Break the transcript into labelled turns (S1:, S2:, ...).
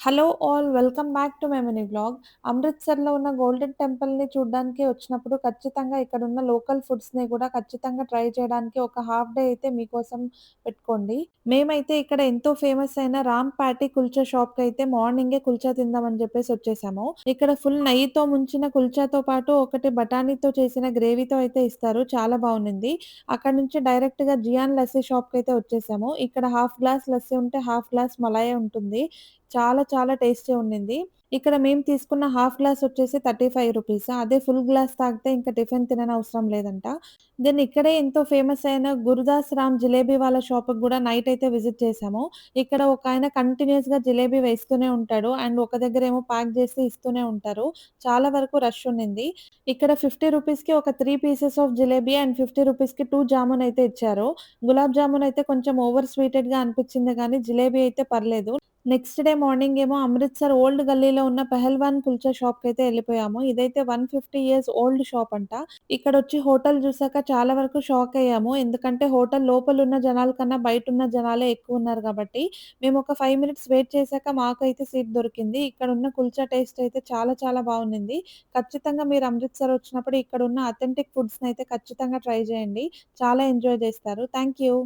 S1: Hello all welcome back to my mini vlog. అమృత్సర్‌లో ఉన్న golden టెంపుల్‌ని చూడ్డానికి వచ్చినప్పుడు ఖచ్చితంగా ఇక్కడున్న లోకల్ ఫుడ్స్‌ని గూడా ఖచ్చితంగా ట్రై చేయడానికి ఒక హాఫ్ డే అయితే మీకోసం పెట్టుకోండి. మేమైతే ఇక్కడ ఎంతో ఫేమస్ అయిన రామ్ ప్యాటీ కుల్చా షాప్‌కైతే మార్నింగే కుల్చా తిందామని జెప్పేసి వచ్చేసాము. ఇక్కడ ఫుల్ నెయ్యితో ముంచిన కుల్చాతో పాటు ఒకటి బఠానీతో చేసిన గ్రేవీతో అయితే ఇస్తారు. చాలా బావుండింది. అక్కడి నుంచి డైరెక్ట్‌గా జియాన్ లస్సీ షాప్‌కైతే వచ్చేసాము. ఇక్కడ హాఫ్ గ్లాస్ లస్సీ ఉంటే హాఫ్ గ్లాస్ మలాయ్ ఉంటుంది. చాలా చాలా టేస్టీ ఉండింది. ఇక్కడ మేము తీసుకున్న హాఫ్ గ్లాస్ వచ్చేసి రూ. 35. అదే ఫుల్ గ్లాస్ తాగితే ఇంక టిఫిన్ తిననవసరం లేదంట. దెన్ ఇక్కడే ఎంతో ఫేమస్ అయిన గురుదాస్ రామ్ జిలేబీ వాళ్ళ షాప్‌కి గూడా నైట్ అయితే విజిట్ చేశాము. ఇక్కడ ఒకాయన కంటిన్యూయస్‌గా జిలేబీ వేస్తూనే ఉంటాడు. అండ్ ఒక దగ్గరేమో ప్యాక్ జేసి ఇస్తూనే ఉంటారు. చాలా వరకు రష్ ఉండింది. ఇక్కడ రూ. 50కి ఒక 3 పీసెస్ ఆఫ్ జిలేబీ అండ్ రూ. 50కి 2 జామున్ అయితే ఇచ్చారు. గులాబ్ జామున్ అయితే కొంచెం ఓవర్ స్వీటెడ్‌గా అనిపిచ్చింది గానీ జిలేబీ అయితే పర్లేదు. నెక్స్ట్ డే మార్నింగ్ ఏమో అమృత్సర్ ఓల్డ్ గల్లీలో ఉన్న పెహల్వాన్ కుల్చా షాప్‌కైతే ఎళ్ళిపోయాము. ఇదైతే 150 ఇయర్స్ ఓల్డ్ షాప్ అంట. ఇక్కడొచ్చి హోటల్ జూసాక చాలా వరకు షాక్ అయ్యాము. ఎందుకంటే హోటల్ లోపలున్న జనాల కన్నా బయటున్న జనాలే ఎక్కువున్నారు గాబట్టి, మేమొక 5 మినిట్స్ వెయిట్ చేశాక మాకైతే సీట్ దొరికింది. ఇక్కడున్న కుల్చా టేస్ట్ అయితే చాలా చాలా బావుండింది. ఖచ్చితంగా మీరు అమృత్సర్ వచ్చినప్పుడు ఇక్కడున్న అథెంటిక్ ఫుడ్స్‌నైతే ఖచ్చితంగా ట్రై జేయండి. చాలా ఎంజాయ్ జేస్తారు. Thank you.